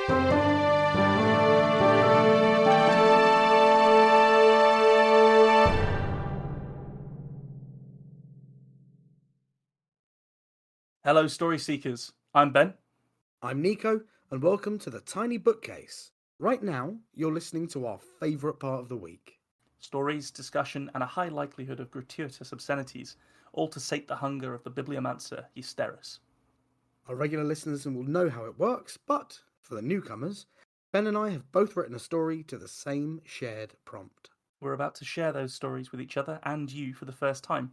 Hello, story seekers. I'm Ben. I'm Nico, and welcome to the Tiny Bookcase. Right now, you're listening to our favourite part of the week. Stories, discussion, and a high likelihood of gratuitous obscenities, all to sate the hunger of the bibliomancer Eusterus. Our regular listeners will know how it works, but for the newcomers, Ben and I have both written a story to the same shared prompt. We're about to share those stories with each other and you for the first time,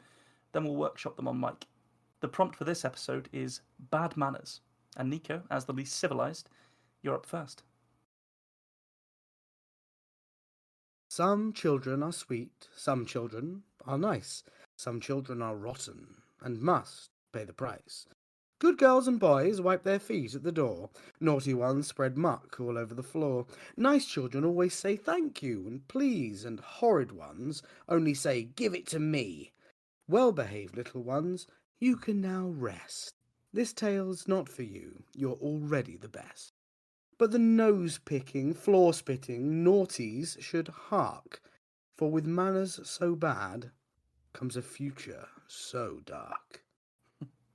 then we'll workshop them on mic. The prompt for this episode is bad manners, and Nico, as the least civilised, you're up first. Some children are sweet, some children are nice, some children are rotten and must pay the price. Good girls and boys wipe their feet at the door. Naughty ones spread muck all over the floor. Nice children always say thank you and please, and horrid ones only say give it to me. Well-behaved little ones, you can now rest. This tale's not for you, you're already the best. But the nose-picking, floor-spitting naughties should hark, for with manners so bad comes a future so dark.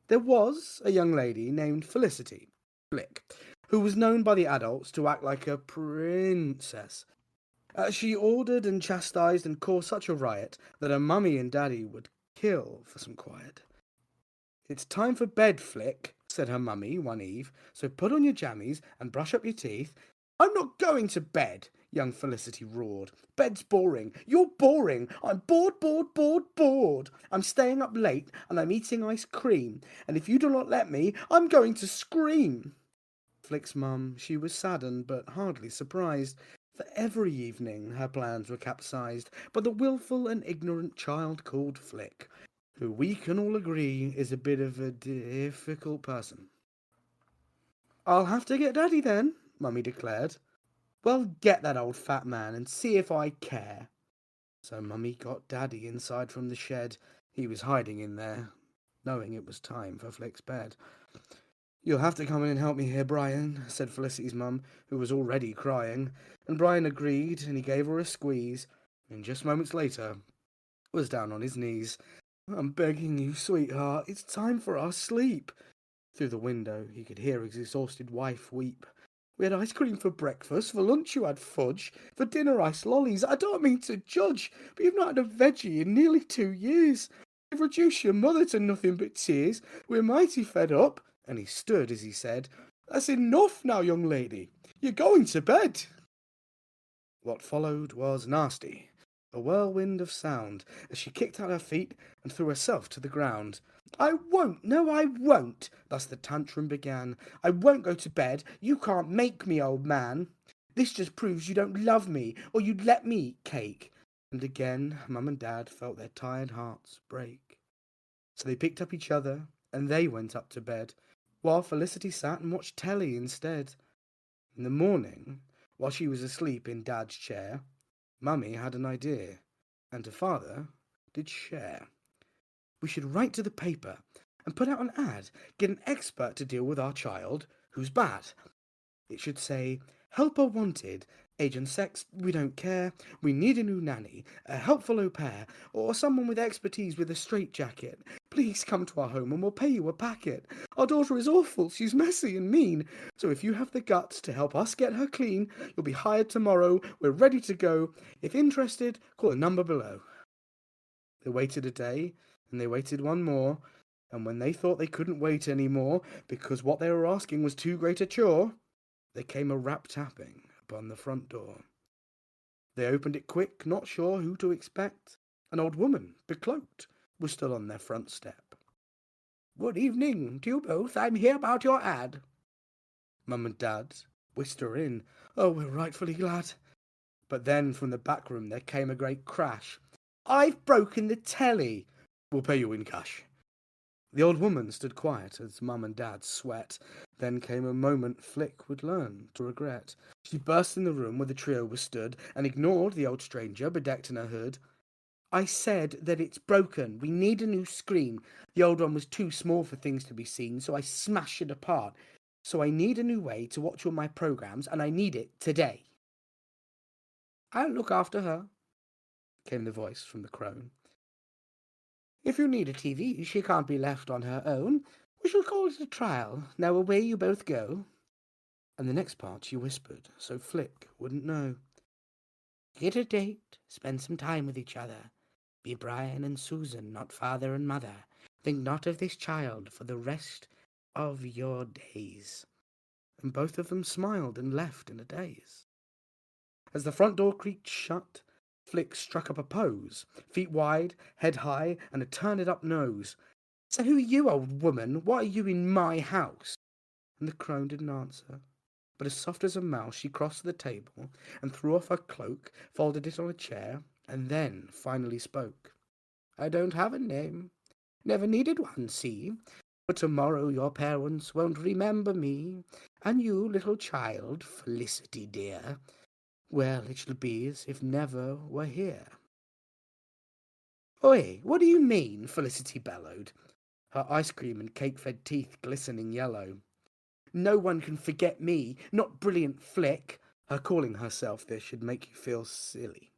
There was a young lady named Felicity Flick, who was known by the adults to act like a princess. She ordered and chastised and caused such a riot that her mummy and daddy would kill for some quiet. It's time for bed, Flick, said her mummy one eve, so put on your jammies and brush up your teeth. I'm not going to bed, young Felicity roared. Bed's boring. You're boring. I'm bored, bored, bored, bored. I'm staying up late and I'm eating ice cream. And if you do not let me, I'm going to scream. Flick's mum, she was saddened but hardly surprised. For every evening her plans were capsized by the wilful and ignorant child called Flick, who we can all agree is a bit of a difficult person. I'll have to get Daddy then, Mummy declared. Well, get that old fat man and see if I care. So Mummy got Daddy inside from the shed. He was hiding in there, knowing it was time for Flick's bed. You'll have to come in and help me here, Brian, said Felicity's mum, who was already crying. And Brian agreed, and he gave her a squeeze, and just moments later was down on his knees. I'm begging you, sweetheart, it's time for our sleep. Through the window he could hear his exhausted wife weep. We had ice cream for breakfast, for lunch you had fudge, for dinner ice lollies. I don't mean to judge, but you've not had a veggie in nearly 2 years. You've reduced your mother to nothing but tears. We're mighty fed up. And he stood as he said, That's enough now, young lady. You're going to bed. What followed was nasty. A whirlwind of sound as she kicked out her feet and threw herself to the ground. I won't, no, I won't, thus the tantrum began. I won't go to bed. You can't make me, old man. This just proves you don't love me, or you'd let me eat cake. And again, Mum and Dad felt their tired hearts break. So they picked up each other and they went up to bed, while Felicity sat and watched telly instead. In the morning, while she was asleep in Dad's chair, Mummy had an idea, and her father did share. We should write to the paper and put out an ad, get an expert to deal with our child who's bad. It should say, helper wanted, age and sex, we don't care, we need a new nanny, a helpful au pair, or someone with expertise with a straitjacket. Please come to our home and we'll pay you a packet. Our daughter is awful, she's messy and mean, so if you have the guts to help us get her clean, you'll be hired tomorrow, we're ready to go. If interested, call the number below. They waited a day, and they waited one more, and when they thought they couldn't wait any more, because what they were asking was too great a chore, there came a rap tapping upon the front door. They opened it quick, not sure who to expect. An old woman, becloaked, was still on their front step. Good evening to you both. I'm here about your ad. Mum and Dad whisper in, Oh, we're rightfully glad. But then from the back room there came a great crash. I've broken the telly. We'll pay you in cash. The old woman stood quiet as Mum and Dad sweat. Then came a moment Flick would learn to regret. She burst in the room where the trio was stood and ignored the old stranger bedecked in her hood. I said that it's broken. We need a new screen. The old one was too small for things to be seen, so I smashed it apart. So I need a new way to watch all my programs, and I need it today. I'll look after her, came the voice from the crone. If you need a TV, she can't be left on her own. We shall call it a trial. Now away you both go. And the next part she whispered, so Flick wouldn't know. Get a date, spend some time with each other. Be Brian and Susan, not father and mother. Think not of this child for the rest of your days. And both of them smiled and left in a daze. As the front door creaked shut, Flick struck up a pose, feet wide, head high, and a turn-it-up nose. So who are you, old woman? What are you in my house? And the crone didn't answer. But as soft as a mouse, she crossed to the table and threw off her cloak, folded it on a chair, and then finally spoke. I don't have a name. Never needed one, see? But tomorrow your parents won't remember me. And you, little child, Felicity dear, well, it shall be as if never were here. Oi, what do you mean? Felicity bellowed, her ice cream and cake-fed teeth glistening yellow. No one can forget me, not brilliant Flick. Her calling herself this should make you feel silly.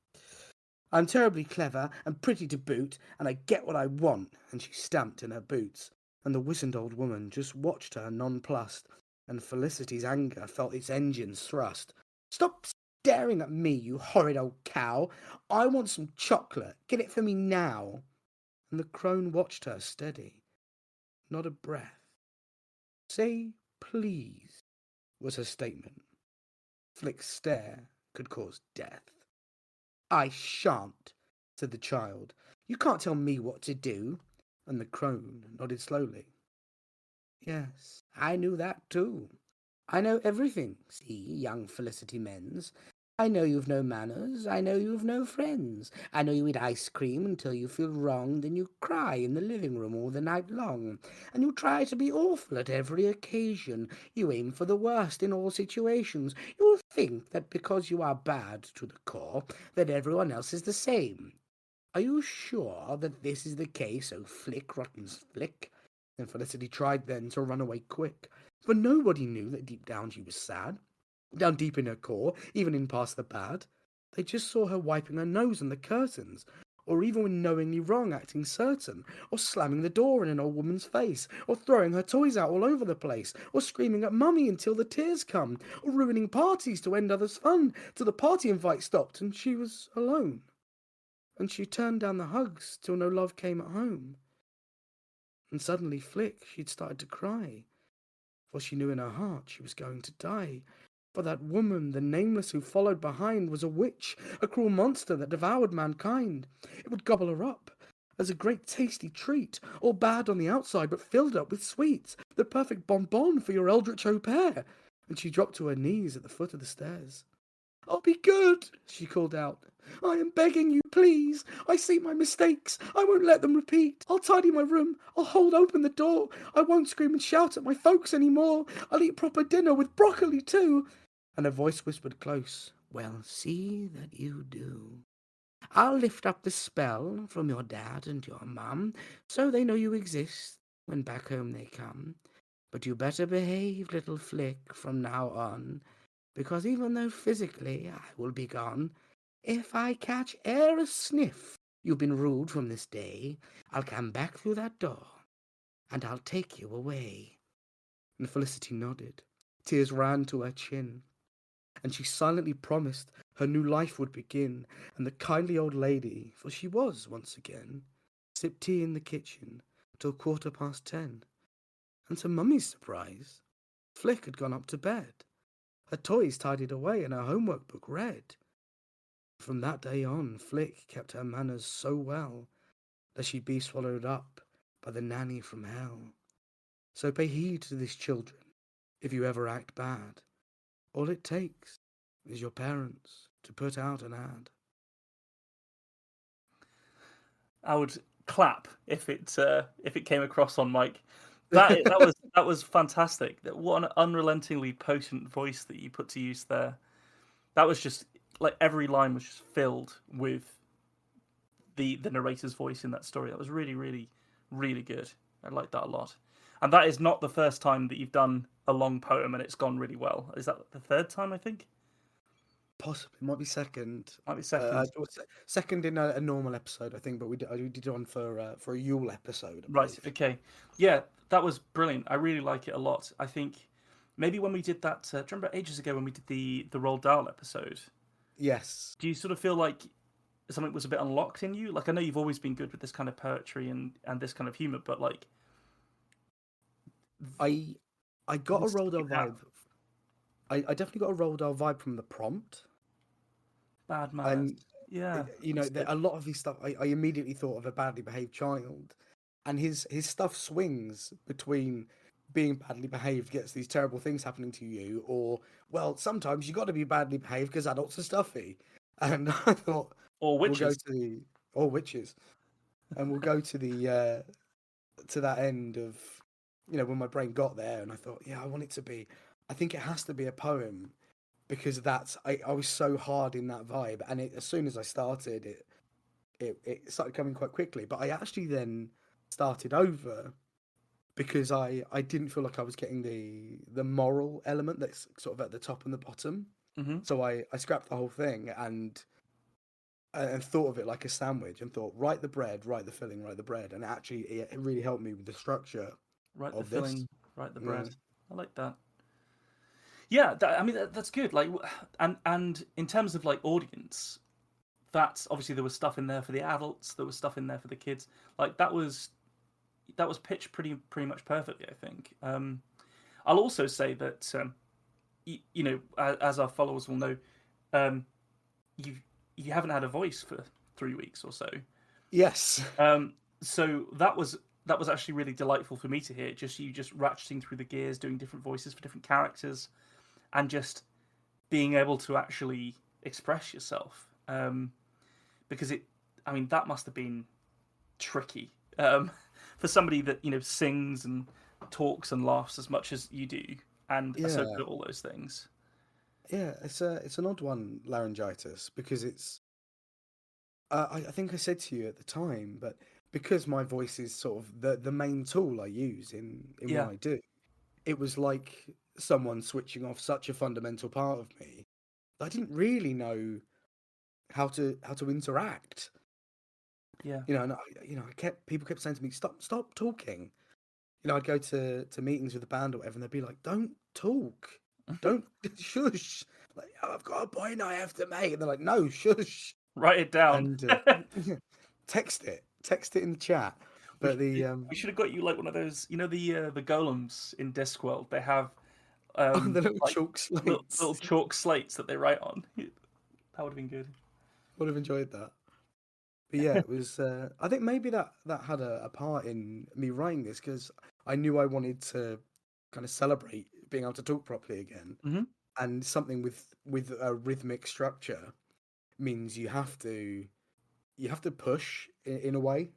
I'm terribly clever and pretty to boot, and I get what I want, and she stamped in her boots, and the wizened old woman just watched her nonplussed, and Felicity's anger felt its engines thrust. Stop staring at me, you horrid old cow. I want some chocolate. Get it for me now. And the crone watched her steady, not a breath. Say please, was her statement. Flick's stare could cause death. I shan't, said the child. You can't tell me what to do. And the crone nodded slowly. Yes, I knew that too. I know everything, see, young Felicity Menz. I know you've no manners, I know you've no friends. I know you eat ice cream until you feel wronged, and you cry in the living room all the night long. And you try to be awful at every occasion. You aim for the worst in all situations. You think that because you are bad to the core, that everyone else is the same. Are you sure that this is the case, oh Flick, rotten Flick? And Felicity tried then to run away quick, for nobody knew that deep down she was sad. Down deep in her core, even in past the bad. They just saw her wiping her nose on the curtains, or even when knowingly wrong acting certain, or slamming the door in an old woman's face, or throwing her toys out all over the place, or screaming at mummy until the tears come, or ruining parties to end others' fun, till the party invite stopped and she was alone. And she turned down the hugs till no love came at home. And suddenly Flick, she'd started to cry, for she knew in her heart she was going to die. For that woman, the nameless who followed behind, was a witch, a cruel monster that devoured mankind. It would gobble her up as a great tasty treat, all bad on the outside but filled up with sweets, the perfect bonbon for your eldritch au pair. And she dropped to her knees at the foot of the stairs. I'll be good, she called out. I am begging you, please. I see my mistakes. I won't let them repeat. I'll tidy my room. I'll hold open the door. I won't scream and shout at my folks any more. I'll eat proper dinner with broccoli too. And a voice whispered close, well, see that you do. I'll lift up the spell from your dad and your mum, so they know you exist when back home they come. But you better behave, little Flick, from now on, because even though physically I will be gone, if I catch e'er a sniff you've been ruled from this day, I'll come back through that door, and I'll take you away. And Felicity nodded. Tears ran to her chin, and she silently promised her new life would begin, and the kindly old lady, for she was once again, sipped tea in the kitchen till 10:15. And to Mummy's surprise, Flick had gone up to bed, her toys tidied away, and her homework book read. From that day on, Flick kept her manners so well, lest she be swallowed up by the nanny from hell. So pay heed to this, children, if you ever act bad. All it takes is your parents to put out an ad. I would clap if it came across on mic. That was fantastic. What an unrelentingly potent voice that you put to use there. That was just like every line was just filled with the narrator's voice in that story. That was really, really, really good. I liked that a lot. And that is not the first time that you've done a long poem and it's gone really well. Is that the third time, I think? Possibly, might be second. Might be second. Second in a normal episode, I think, but I did one for a Yule episode, I Right, believe. okay. Yeah, that was brilliant. I really like it a lot. I think maybe when we did that, do you remember ages ago when we did the Roald Dahl episode? Yes, Do you sort of feel like something was a bit unlocked in you? Like, I know you've always been good with this kind of poetry and this kind of humor, but like I I got a what's Roald Dahl sticking out? vibe. I definitely got a Roald Dahl vibe from the prompt, Bad manners. and Yeah, you know, that's good. a lot of his stuff. I immediately thought of a badly behaved child, and his stuff swings between being badly behaved gets these terrible things happening to you, or well, sometimes you got to be badly behaved because adults are stuffy. And I thought Or we'll go witches. to the or witches, and we'll go to that end of when my brain got there, and I thought, yeah, I want it to be. I think it has to be a poem because I was so hard in that vibe, and as soon as I started it started coming quite quickly. But I actually then started over because I didn't feel like I was getting the moral element that's sort of at the top and the bottom. Hmm. So I scrapped the whole thing and thought of it like a sandwich and thought, write the bread, write the filling, write the bread, and actually it really helped me with the structure Right the of this. filling, right the Yeah. bread. I like that. Yeah, I mean that's good. Like, and in terms of like audience, that's obviously there was stuff in there for the adults, there was stuff in there for the kids. Like that was pitched pretty much perfectly, I think. I'll also say that as our followers will know, um, you you haven't had a voice for 3 weeks or so. Yes. So that was actually really delightful for me to hear. Just you just ratcheting through the gears, doing different voices for different characters, and just being able to actually express yourself. Because I mean, that must have been tricky for somebody that sings and talks and laughs as much as you do, and are so Yeah. good at all those things. Yeah. It's an odd one, laryngitis, because it's. I think I said to you at the time, but because my voice is sort of the main tool I use in what Yeah, I do, it was like someone switching off such a fundamental part of me. I didn't really know how to interact. yeah. And I kept people kept saying to me, stop talking. I'd go to meetings with the band or whatever, and they'd be like, don't talk, don't shush. Like, "Oh, I've got a point I have to make," and they're like, no, shush, Write it down. and text it in the chat. we But the we should have got you like one of those, the golems in Discworld. They have oh, the little like chalk little slates. chalk slates that they write on. That would have been good. Would have enjoyed that. But yeah, it was. I think maybe that had a part in me writing this because I knew I wanted to kind of celebrate being able to talk properly again, Hmm. and something with a rhythmic structure means you have to push in a way,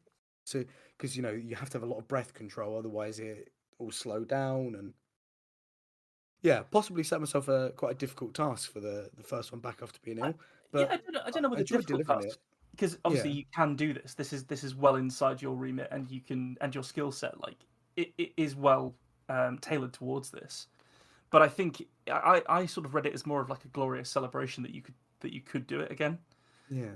to because you have to have a lot of breath control, otherwise it will slow down. And yeah, possibly set myself a quite a difficult task for the first one back after being I, ill, yeah, but I don't know I with the enjoyed difficult delivering parts it. because obviously Yeah, you can do this. This is well inside your remit, and you can and your skill set like it is well tailored towards this. But I think I sort of read it as more of like a glorious celebration that you could do it again. yeah,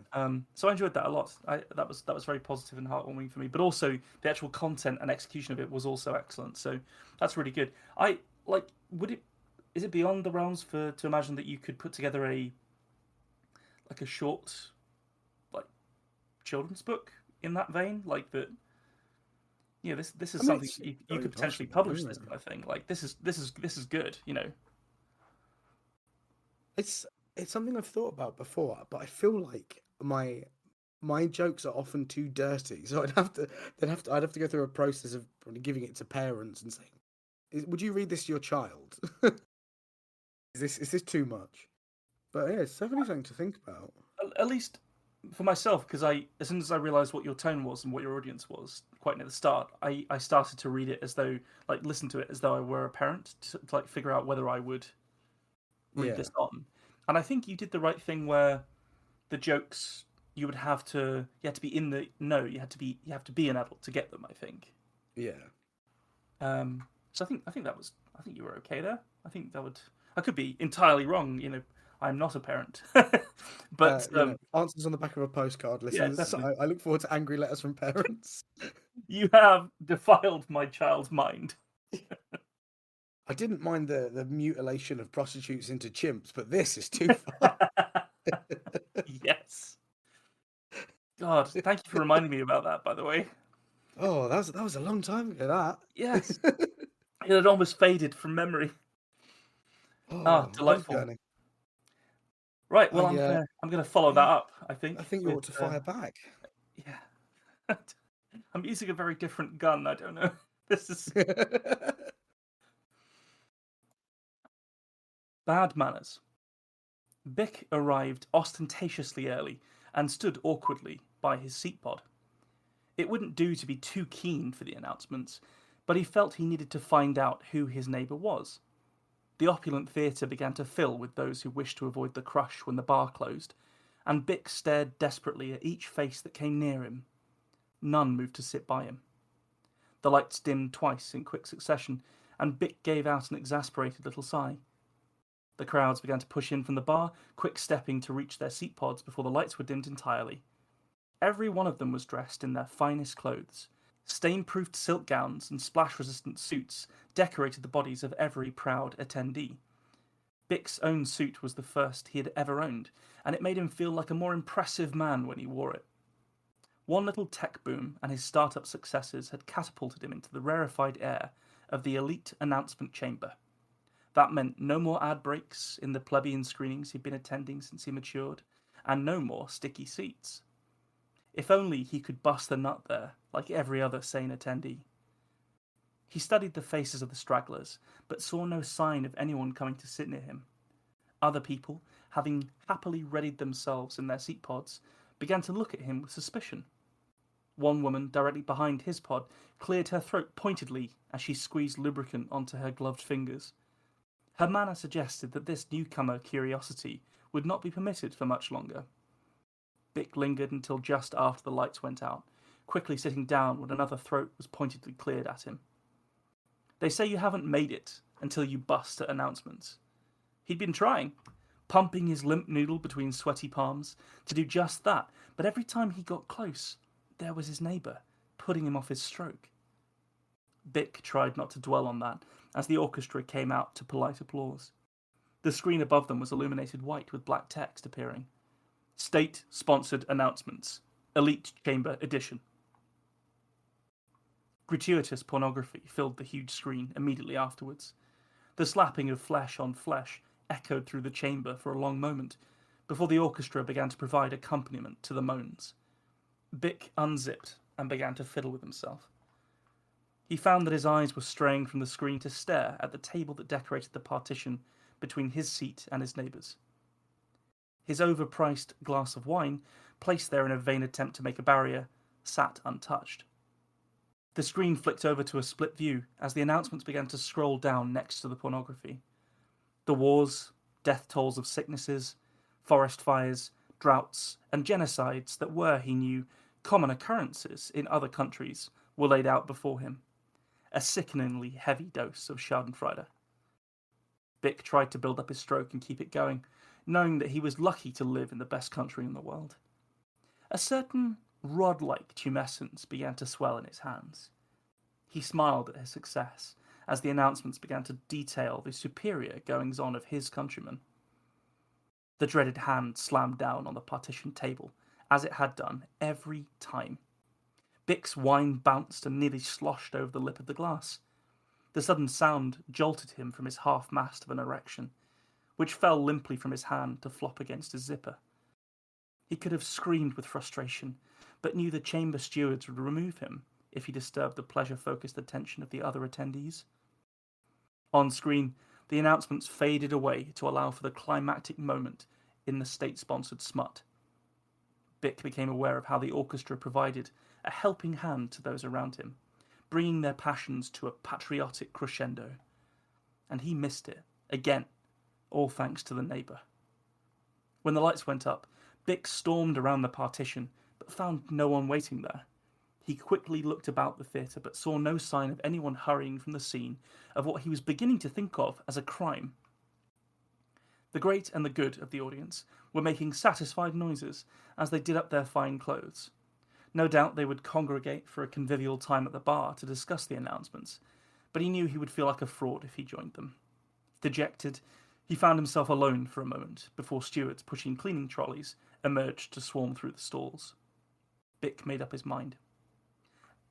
So I enjoyed that a lot. That was very positive and heartwarming for me. But also the actual content and execution of it was also excellent. So that's really good. I like. Would it? Is it beyond the realms to imagine that you could put together a short like children's book in that vein? Like that. This is I mean something it's that you very could potentially possible. publish Yeah. this kind of thing. Like this is good. It's something I've thought about before, but I feel like my jokes are often too dirty, so I'd have to go through a process of probably giving it to parents and saying, "Would you read this to your child? Is this too much?" But yeah, it's definitely something to think about. At least for myself, because as soon as I realised what your tone was and what your audience was, quite near the start, I started to read it as though, like, listen to it as though I were a parent to like figure out whether I would read Yeah, this on. And I think you did the right thing where the jokes you had to be in the no, you have to be an adult to get them. I think. yeah. So I think that was. I think you were okay there. I think that would. I could be entirely wrong. I'm not a parent, but Answers on the back of a postcard, yeah, listeners. definitely. I look forward to angry letters from parents. You have defiled my child's mind. I didn't mind the mutilation of prostitutes into chimps, but this is too far. Yes. God, thank you for reminding me about that. By the way, Oh, that was a long time ago. yes, That. it had almost faded from memory. Ah, Oh, mind delightful. burning. Right. I Well, I'm gonna follow that up. I I think think you with ought to fire back. yeah. I'm using a very different gun. I don't know. This is bad manners. Bick arrived ostentatiously early and stood awkwardly by his seat pod. It wouldn't do to be too keen for the announcements, but he felt he needed to find out who his neighbour was. The opulent theatre began to fill with those who wished to avoid the crush when the bar closed, and Bick stared desperately at each face that came near him. None moved to sit by him. The lights dimmed twice in quick succession, and Bick gave out an exasperated little sigh. The crowds began to push in from the bar, quick-stepping to reach their seat pods before the lights were dimmed entirely. Every one of them was dressed in their finest clothes. Stain-proofed silk gowns and splash-resistant suits decorated the bodies of every proud attendee. Bick's own suit was the first he had ever owned, and it made him feel like a more impressive man when he wore it. One little tech boom and his startup successes had catapulted him into the rarefied air of the elite announcement chamber. That meant no more ad breaks in the plebeian screenings he'd been attending since he matured, and no more sticky seats. If only he could bust a nut there, like every other sane attendee. He studied the faces of the stragglers, but saw no sign of anyone coming to sit near him. Other people, having happily readied themselves in their seat pods, began to look at him with suspicion. One woman directly behind his pod cleared her throat pointedly as she squeezed lubricant onto her gloved fingers. Her manner suggested that this newcomer curiosity would not be permitted for much longer. Bick lingered until just after the lights went out, quickly sitting down when another throat was pointedly cleared at him. They say you haven't made it until you bust at announcements. He'd been trying, pumping his limp noodle between sweaty palms to do just that, but every time he got close, there was his neighbour, putting him off his stroke. Bick tried not to dwell on that as the orchestra came out to polite applause. The screen above them was illuminated white with black text appearing. State-sponsored announcements. Elite Chamber Edition. Gratuitous pornography filled the huge screen immediately afterwards. The slapping of flesh on flesh echoed through the chamber for a long moment before the orchestra began to provide accompaniment to the moans. Bick unzipped and began to fiddle with himself. He found that his eyes were straying from the screen to stare at the table that decorated the partition between his seat and his neighbour's. His overpriced glass of wine, placed there in a vain attempt to make a barrier, sat untouched. The screen flicked over to a split view as the announcements began to scroll down next to the pornography. The wars, death tolls of sicknesses, forest fires, droughts, and genocides that were, he knew, common occurrences in other countries were laid out before him. A sickeningly heavy dose of Schadenfreude. Bick tried to build up his stroke and keep it going, knowing that he was lucky to live in the best country in the world. A certain rod-like tumescence began to swell in his hands. He smiled at his success as the announcements began to detail the superior goings-on of his countrymen. The dreaded hand slammed down on the partition table, as it had done every time. Bick's wine bounced and nearly sloshed over the lip of the glass. The sudden sound jolted him from his half-mast of an erection, which fell limply from his hand to flop against his zipper. He could have screamed with frustration, but knew the chamber stewards would remove him if he disturbed the pleasure-focused attention of the other attendees. On screen, the announcements faded away to allow for the climactic moment in the state-sponsored smut. Bick became aware of how the orchestra provided a helping hand to those around him, bringing their passions to a patriotic crescendo. And he missed it, again, all thanks to the neighbour. When the lights went up, Bick stormed around the partition, but found no one waiting there. He quickly looked about the theatre, but saw no sign of anyone hurrying from the scene of what he was beginning to think of as a crime. The great and the good of the audience were making satisfied noises as they did up their fine clothes. No doubt they would congregate for a convivial time at the bar to discuss the announcements, but he knew he would feel like a fraud if he joined them. Dejected, he found himself alone for a moment before stewards pushing cleaning trolleys emerged to swarm through the stalls. Bick made up his mind.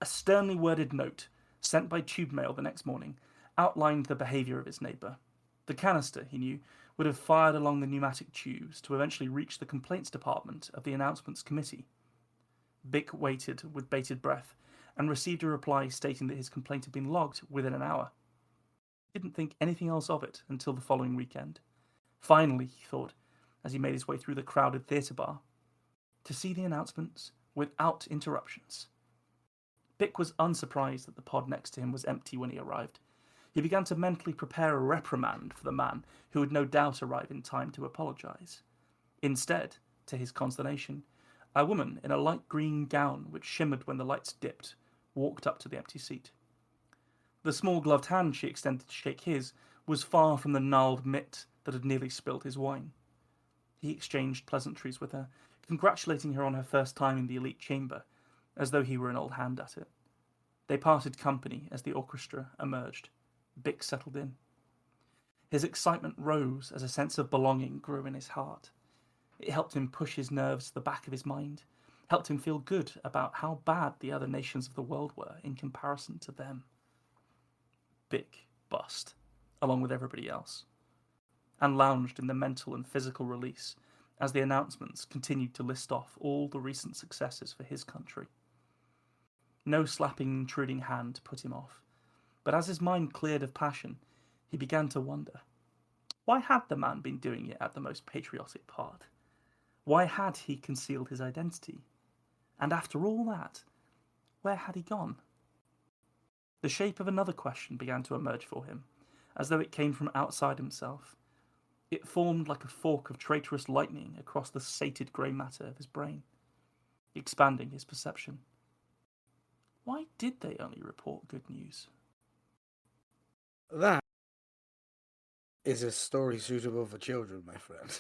A sternly worded note, sent by tube mail the next morning, outlined the behaviour of his neighbour. The canister, he knew, would have fired along the pneumatic tubes to eventually reach the complaints department of the announcements committee. Bick waited with bated breath and received a reply stating that his complaint had been logged within an hour. He didn't think anything else of it until the following weekend. Finally, he thought, as he made his way through the crowded theatre bar, to see the announcements without interruptions. Bick was unsurprised that the pod next to him was empty when he arrived. He began to mentally prepare a reprimand for the man who would no doubt arrive in time to apologise. Instead, to his consternation, a woman in a light green gown which shimmered when the lights dipped walked up to the empty seat. The small gloved hand she extended to shake his was far from the gnarled mitt that had nearly spilled his wine. He exchanged pleasantries with her, congratulating her on her first time in the elite chamber, as though he were an old hand at it. They parted company as the orchestra emerged. Bick settled in. His excitement rose as a sense of belonging grew in his heart. It helped him push his nerves to the back of his mind, helped him feel good about how bad the other nations of the world were in comparison to them. Bick bussed, along with everybody else, and lounged in the mental and physical release as the announcements continued to list off all the recent successes for his country. No slapping, intruding hand put him off, but as his mind cleared of passion, he began to wonder. Why had the man been doing it at the most patriotic part? Why had he concealed his identity? And after all that, where had he gone? The shape of another question began to emerge for him, as though it came from outside himself. It formed like a fork of traitorous lightning across the sated grey matter of his brain, expanding his perception. Why did they only report good news? That is a story suitable for children, my friend.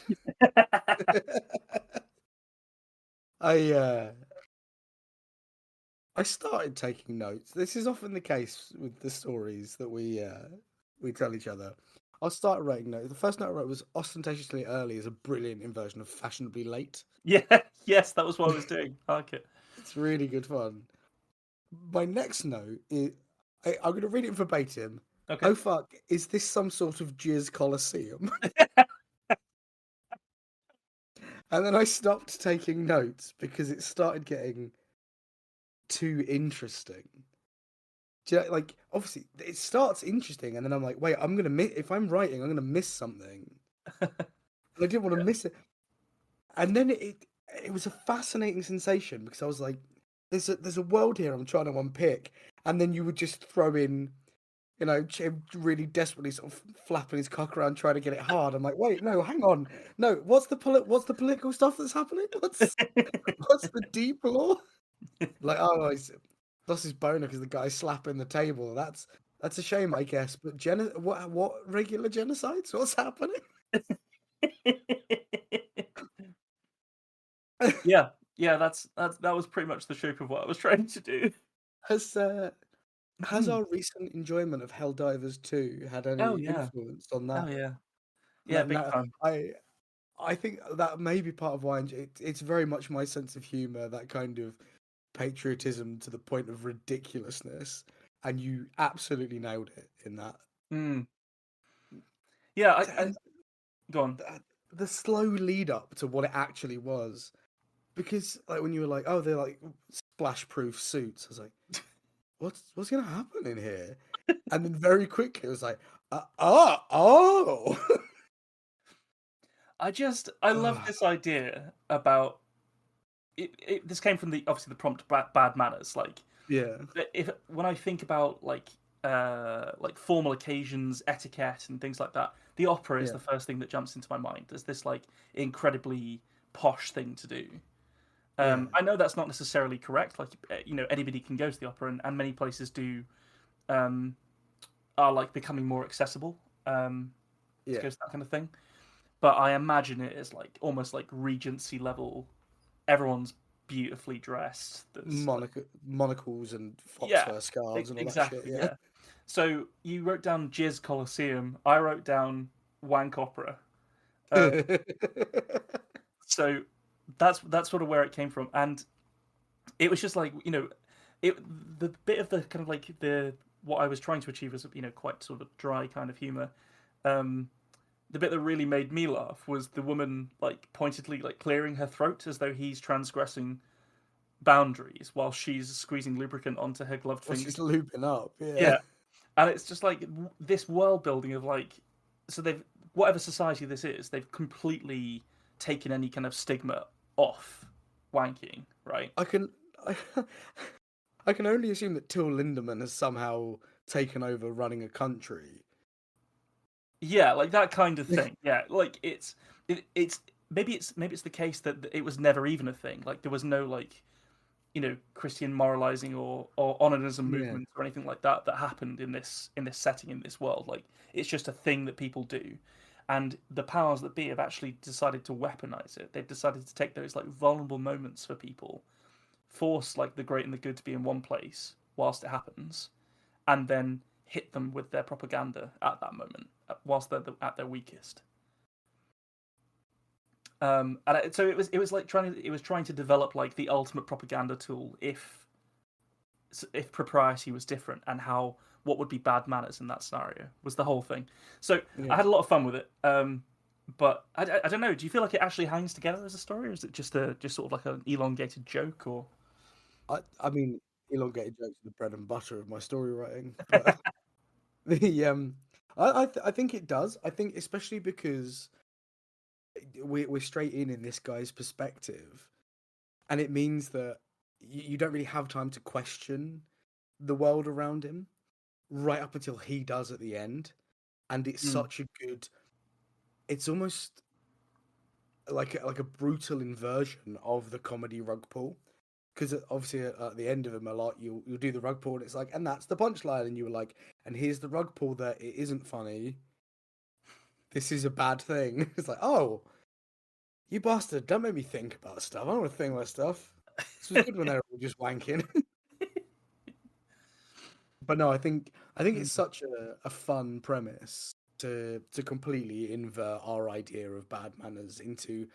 I started taking notes. This is often the case with the stories that we tell each other. I'll start writing notes. The first note I wrote was ostentatiously early is a brilliant inversion of fashionably late. Yeah, yes, that was what I was doing. I like it. It's really good fun. My next note is I'm going to read it verbatim. Okay. Oh fuck, is this some sort of jizz coliseum? And then I stopped taking notes because it started getting too interesting. Do you know, like, obviously, it starts interesting, and then I'm like, wait, I'm gonna miss. If I'm writing, I'm gonna miss something. And I didn't want to miss it. And then it was a fascinating sensation because I was like, there's a world here I'm trying to unpick, and then you would just throw in, you know, really desperately sort of flapping his cock around trying to get it hard. I'm like, wait, no, hang on, no, what's the political stuff that's happening? What's the deep law? Like, oh, he's lost his boner because the guy's slapping the table. That's a shame, I guess. But what regular genocides? What's happening? yeah, that was pretty much the shape of what I was trying to do. Has our recent enjoyment of Helldivers 2 had any Oh yeah, influence on that? oh yeah, yeah, That big now, time. I think that may be part of why it's very much my sense of humor, that kind of patriotism to the point of ridiculousness, and you absolutely nailed it in that. Mm. Yeah, I And go on. the slow lead up to what it actually was, because like when you were like, oh, they're like splash proof suits, I was like, what's gonna happen in here? And then very quickly it was like, oh. I love this idea about it. This came from obviously the prompt bad manners. Like, Yeah. When I think about like formal occasions, etiquette, and things like that, the opera is Yeah. the first thing that jumps into my mind. There's this like incredibly posh thing to do, Yeah. I know that's not necessarily correct. Like, anybody can go to the opera, and many places do um, are like becoming more accessible to Yeah. go to that kind of thing. But I imagine it is like almost like Regency level. Everyone's beautifully dressed. There's like, Monocles and fox yeah, fur scarves and all that shit. exactly, Yeah. yeah. So you wrote down Jizz Colosseum. I wrote down Wank Opera. Uh, so that's sort of where it came from, and it was just like it the bit of the kind of like the what I was trying to achieve was quite sort of dry kind of humor. Um, the bit that really made me laugh was the woman like pointedly like clearing her throat as though he's transgressing boundaries while she's squeezing lubricant onto her gloved Well, fingers. she's looping up. Yeah. Yeah, and it's just like this world building of like, so they've whatever society this is, they've completely taken any kind of stigma off wanking, right? I can, I, I can only assume that Till Lindemann has somehow taken over running a country. Yeah, like that kind of thing. Yeah, like it's maybe it's the case that it was never even a thing. Like there was no like Christian moralizing or onanism Yeah. movement or anything like that that happened in this setting in this world. Like it's just a thing that people do, and the powers that be have actually decided to weaponize it. They've decided to take those like vulnerable moments for people, force like the great and the good to be in one place whilst it happens, and then hit them with their propaganda at that moment whilst they're at their weakest. So it was like trying to develop like the ultimate propaganda tool if propriety was different and how what would be bad manners in that scenario was the whole thing. So I Yeah. had a lot of fun with it. But I don't know. Do you feel like it actually hangs together as a story, or is it just sort of like an elongated joke? Or I mean, elongated jokes are the bread and butter of my story writing, but the I think it does. I think especially because we're straight in this guy's perspective, and it means that you don't really have time to question the world around him right up until he does at the end, and it's mm, such a good. It's almost like a brutal inversion of the comedy rug pull. Because obviously at the end of him a lot you'll do the rug pull and it's like, and that's the punchline, and you were like, and here's the rug pull that it isn't funny. This is a bad thing. It's like, oh, you bastard! Don't make me think about stuff. I don't want to think about stuff. This was good when they were all just wanking. But no, I think mm, it's such a fun premise to completely invert our idea of bad manners into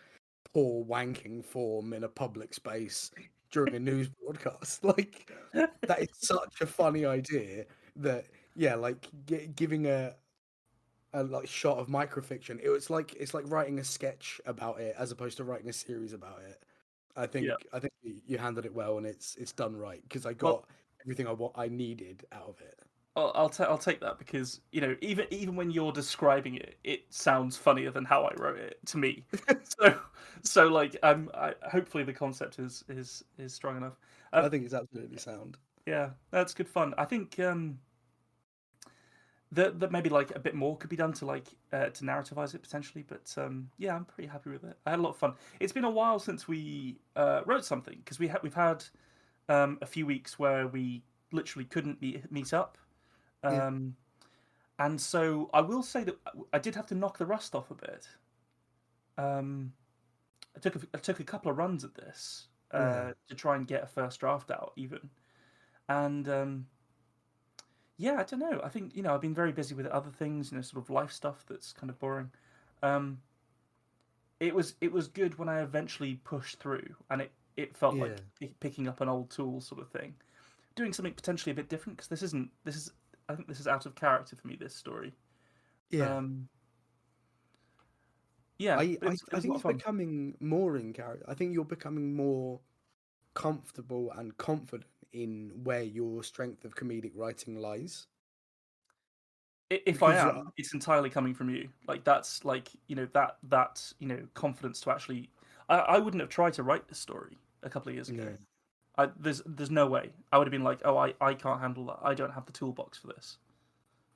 poor wanking form in a public space during a news broadcast. Like that is such a funny idea that yeah, like giving a like shot of microfiction. It's like writing a sketch about it as opposed to writing a series about it. yeah. I think you handled it well and it's done right because I Well, got everything I needed out of it. I'll take that because even when you're describing it, it sounds funnier than how I wrote it to me. So like hopefully the concept is strong enough. I Um, think it's absolutely sound. yeah, that's good fun. I think that maybe like a bit more could be done to like to narrativize it potentially, but yeah, I'm pretty happy with it. I had a lot of fun. It's been a while since we wrote something because we've had a few weeks where we literally couldn't meet up. Yeah, Um, And so I will say that I did have to knock the rust off a bit. Um, I took a couple of runs at this yeah, to try and get a first draft out, even. And yeah, I don't know. I think I've been very busy with other things, sort of life stuff that's kind of boring. Um, it was good when I eventually pushed through, and it felt yeah, like picking up an old tool sort of thing, doing something potentially a bit different because this is I think this is out of character for me. This story. yeah. Um, yeah, but it I was a think lot of it's fun. becoming more in character. I think you're becoming more comfortable and confident in where your strength of comedic writing lies. If I Because am, it's entirely coming from you. Like that's like that confidence to actually. I wouldn't have tried to write this story a couple of years ago. yeah, There's no way. I would have been like, oh, I can't handle that. I don't have the toolbox for this.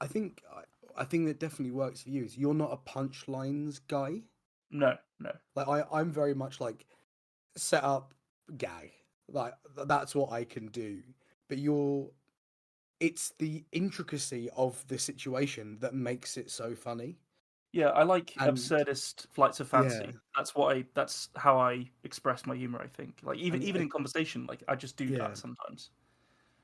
I think I think that definitely works for you. Is you're not a punchlines guy. No, no. Like I'm very much like set up. gag. Like that's what I can do. But it's the intricacy of the situation that makes it so funny. Yeah, I like And absurdist flights of yeah, fancy. That's how I express my humor, I think. Like and even in conversation, like I just do yeah, that sometimes.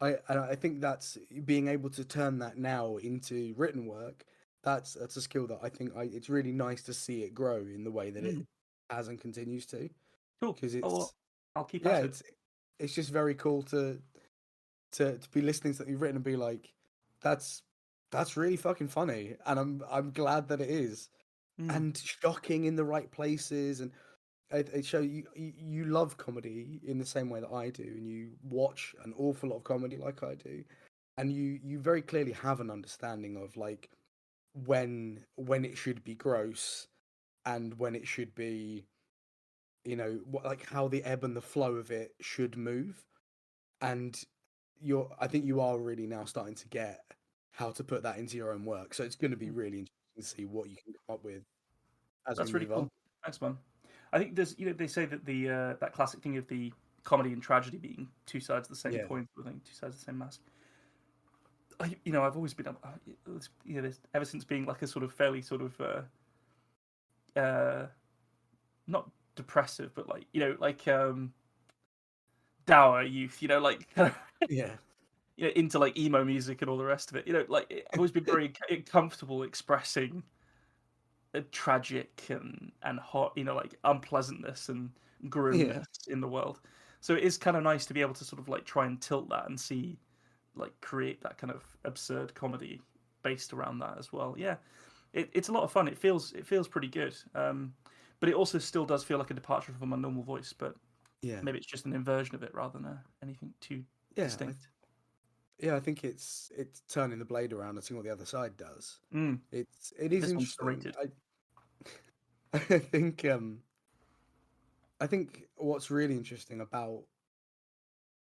I think that's being able to turn that now into written work. That's a skill that I think it's really nice to see it grow in the way that Mm, it has and continues to, cool. because Oh, well, it's I'll keep yeah, at it. it's just very cool to be listening to something you've written and be like, that's that's really fucking funny, and I'm glad that it is, Mm, and shocking in the right places, and it shows you love comedy in the same way that I do, and you watch an awful lot of comedy like I do, and you very clearly have an understanding of like when it should be gross and when it should be, like how the ebb and the flow of it should move, and I think you are really now starting to get how to put that into your own work. So it's going to be mm. really interesting to see what you can come up with as we That's really move on. cool. Thanks, man. I think there's they say that the that classic thing of the comedy and tragedy being two sides of the same Yeah, coin, I think two sides of the same mask. I've always been ever since being like a sort of fairly sort of not depressive, but like like dour youth. Like yeah, into like emo music and all the rest of it. Like I've always been very comfortable expressing tragic and hot, like unpleasantness and yeah, grimness in the world. So it is kind of nice to be able to sort of like try and tilt that and see like create that kind of absurd comedy based around that as well. Yeah, it's a lot of fun. It feels pretty good. But it also still does feel like a departure from my normal voice. But yeah, maybe it's just an inversion of it rather than anything too yeah. distinct. Yeah, I think it's turning the blade around and seeing what the other side does. Mm, It is this one's interesting. serrated. I I think what's really interesting about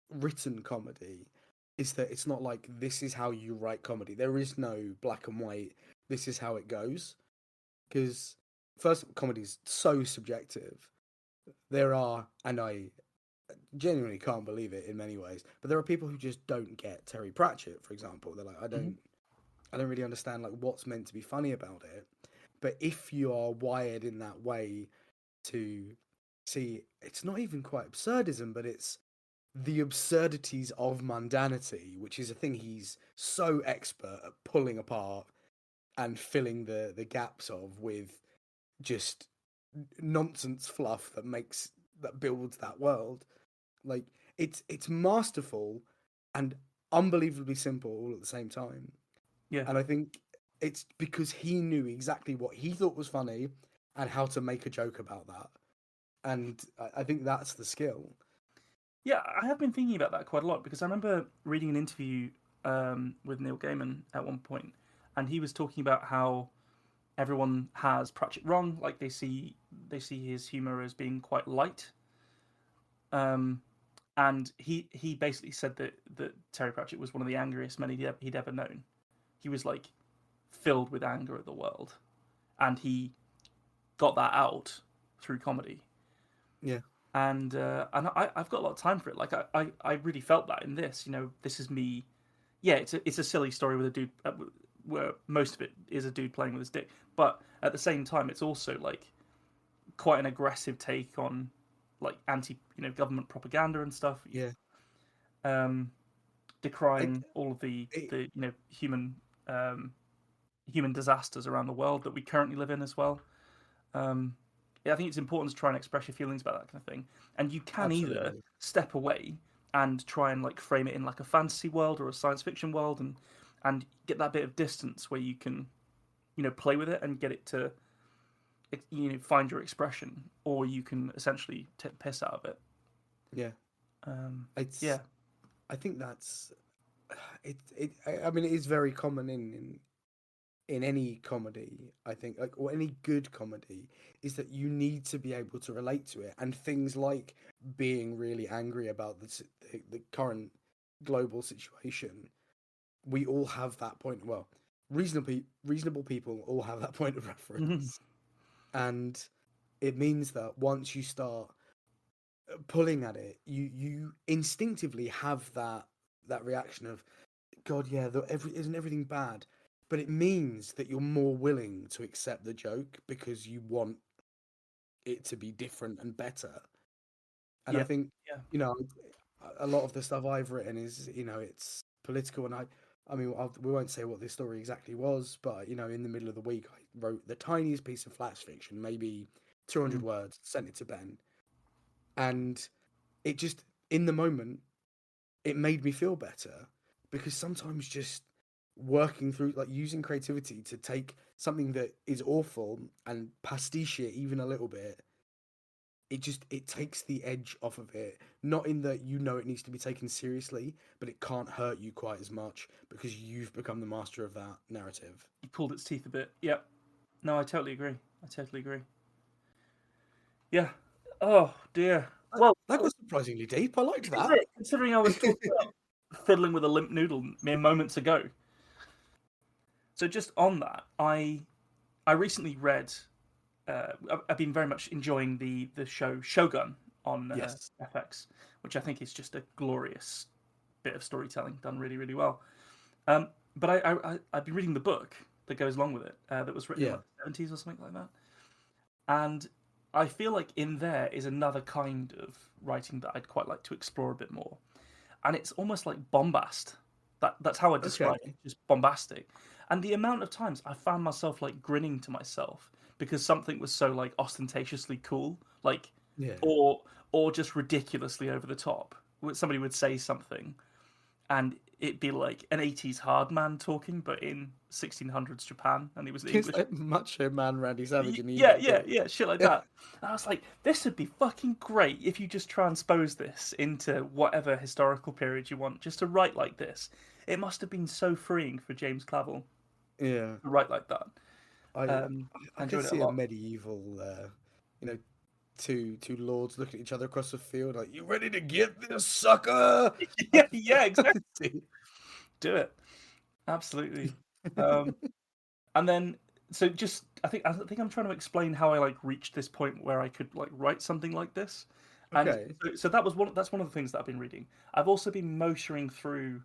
written comedy is that it's not like this is how you write comedy. There is no black and white. This is how it goes. Because first, comedy is so subjective. There are, and I genuinely can't believe it in many ways, but there are people who just don't get Terry Pratchett, for example. They're like, Hmm. I don't really understand like what's meant to be funny about it. But if you are wired in that way to see, it's not even quite absurdism, but it's the absurdities of mundanity, which is a thing he's so expert at pulling apart and filling the gaps of with just nonsense fluff that builds that world. Like it's masterful and unbelievably simple all at the same time. Yeah. And I think it's because he knew exactly what he thought was funny and how to make a joke about that. And I think that's the skill. Yeah, I have been thinking about that quite a lot because I remember reading an interview with Neil Gaiman at one point, and he was talking about how everyone has Pratchett wrong. Like they see his humor as being quite light, um, and he basically said that Terry Pratchett was one of the angriest men he'd ever known. He was like filled with anger at the world, and he got that out through comedy. Yeah, And I've got a lot of time for it. Like I really felt that in this. This is me. Yeah, it's a silly story with a dude, where most of it is a dude playing with his dick, but at the same time, it's also like quite an aggressive take on like anti government propaganda and stuff. yeah. Um, I, decrying all of the it, the um, human disasters around the world that we currently live in as well. Um, yeah, I think it's important to try and express your feelings about that kind of thing. And you can either Absolutely. step away and try and like frame it in like a fantasy world or a science fiction world, and get that bit of distance where you can play with it and get it to find your expression, or you can essentially take the piss out of it. Yeah. Um, It's yeah. I think that's I mean it is very common in any comedy, I think, like, or any good comedy, is that you need to be able to relate to it, and things like being really angry about the current global situation. We all have that point. Well, reasonable people all have that point of Mhm. reference, and it means that once you start pulling at it, you instinctively have that reaction of, God, yeah, isn't everything bad? But it means that you're more willing to accept the joke because you want it to be different and better. And I Yeah, think, yeah. you know, a lot of the stuff I've written is, it's political. And I mean, we won't say what this story exactly was, but, in the middle of the week, I wrote the tiniest piece of flash fiction, maybe 200 Mm. words, sent it to Ben. And it just, in the moment, it made me feel better because sometimes just working through, like using creativity to take something that is awful and pastiche it even a little bit, it takes the edge off of it. Not in that it needs to be taken seriously, but it can't hurt you quite as much because you've become the master of that narrative. You pulled its teeth a bit. Yep. No, I totally agree. I totally agree. Yeah. Oh dear. That, Well, that got surprisingly deep. I liked is that. it? Considering I was talking about fiddling with a limp noodle mere moments ago. So just on that, I recently read. I've been very much enjoying the show Shogun on Yes. FX, which I think is just a glorious bit of storytelling done really really well. But I've been reading the book that goes along with it that was written in Yeah. like the 70s or something like that, and I feel like in there is another kind of writing that I'd quite like to explore a bit more, and it's almost like bombast. That's how I describe it, Okay. just bombastic. And the amount of times I found myself like grinning to myself because something was so like ostentatiously cool, like Yeah. or or just ridiculously over the top. Somebody would say something, and it'd be like an 80s hard man talking, but in 1600s Japan, and he was the It's English. like Macho Man Randy Savage in Yeah, Evil yeah, Dead. yeah, shit like that. And I was like, this would be fucking great if you just transpose this into whatever historical period you want, just to write like this. It must have been so freeing for James Clavell Yeah. to write like that. I Um, I I could enjoyed it a see a lot. medieval, you know, two lords looking at each other across the field, like, "You ready to get this, sucker?" Yeah, yeah, exactly. Do it. Absolutely. Um, and then, so just, I think I'm trying to explain how I like reached this point where I could like write something like this. And Okay. so that's one of the things that I've been reading. I've also been motoring through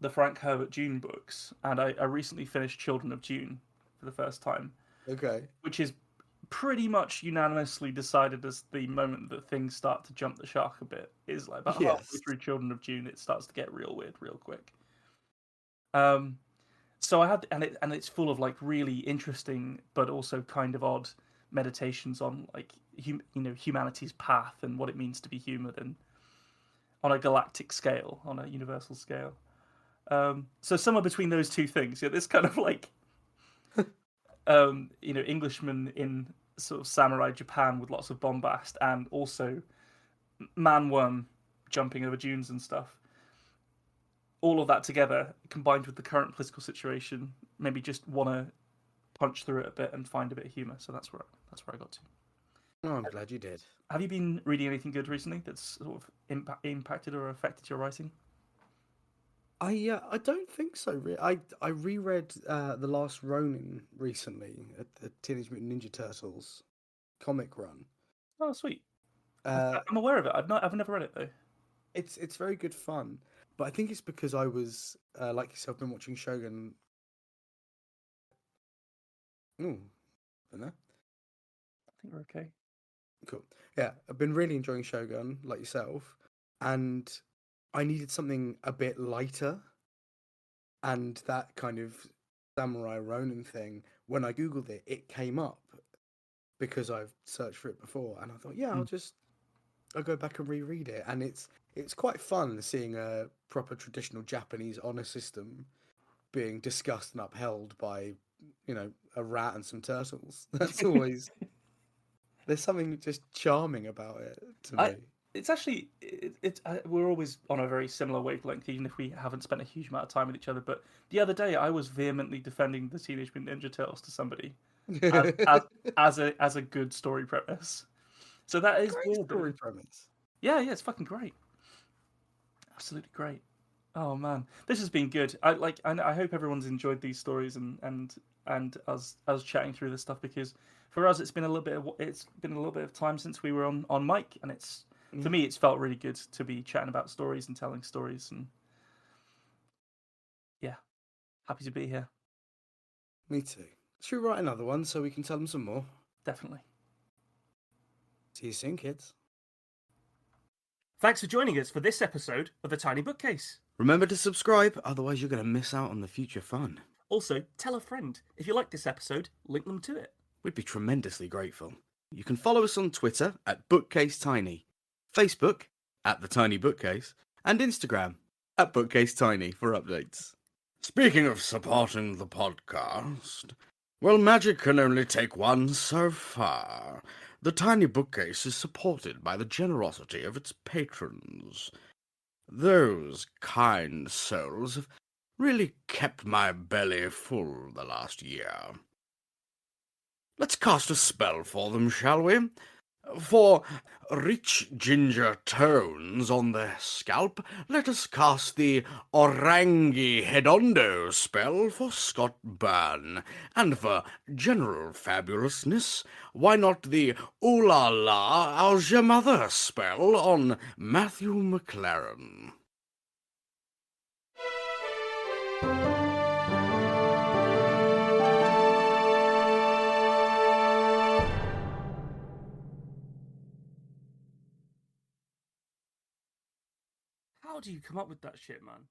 the Frank Herbert June books, and I recently finished Children of June for the first time, Okay. which is pretty much unanimously decided as the moment that things start to jump the shark a bit. Is like about halfway Yes. through Children of June, it starts to get real weird real quick. Um, so I had, and it's full of like really interesting but also kind of odd meditations on like humanity's path and what it means to be human, and on a galactic scale, on a universal scale. So somewhere between those two things, yeah, this kind of like Englishman in sort of samurai Japan with lots of bombast, and also man one jumping over dunes and stuff. All of that together, combined with the current political situation, maybe just want to punch through it a bit and find a bit of humor. So that's where I got to. Oh, I'm glad you did. Have you been reading anything good recently that's sort of impacted or affected your writing? I don't think so. I reread The Last Ronin recently at the Teenage Mutant Ninja Turtles comic run. Oh, sweet. Uh, I'm aware of it. I've never read it though. it's very good fun, but I think it's because I was like yourself, been watching Shogun. Ooh, don't know. I think we're okay. Cool. Yeah, I've been really enjoying Shogun, like yourself, and I needed something a bit lighter, and that kind of Samurai Ronin thing. When I googled it, it came up because I've searched for it before, and I thought, yeah, Mm. I'll go back and reread it, and it's quite fun seeing a proper traditional Japanese honor system being discussed and upheld by a rat and some turtles. That's always There's something just charming about it to I me. it's actually we're always on a very similar wavelength, even if we haven't spent a huge amount of time with each other. But the other day, I was vehemently defending the Teenage Mutant Ninja Turtles to somebody as as as a good story premise. So that is Great weird. story premise. Yeah, yeah, it's fucking great. Absolutely great. Oh man, this has been good. I hope everyone's enjoyed these stories and us chatting through this stuff, because for us it's been a little bit of time since we were on mic, and it's For me, it's felt really good to be chatting about stories and telling stories, and yeah, happy to be here. Me too. Should we write another one so we can tell them some more? Definitely. See you soon, kids. Thanks for joining us for this episode of The Tiny Bookcase. Remember to subscribe, otherwise you're going to miss out on the future fun. Also, tell a friend. If you like this episode, link them to it. We'd be tremendously grateful. You can follow us on Twitter at BookcaseTiny, Facebook at The Tiny Bookcase, and Instagram at BookcaseTiny for updates. Speaking of supporting the podcast, well, magic can only take one so far. The Tiny Bookcase is supported by the generosity of its patrons. Those kind souls have really kept my belly full the last year. Let's cast a spell for them, shall we? For rich ginger tones on their scalp, let us cast the Orangi Hedondo spell for Scott Byrne. And for general fabulousness, why not the Ooh La La, How's Your Mother spell on Matthew McLaren? How do you come up with that shit, man?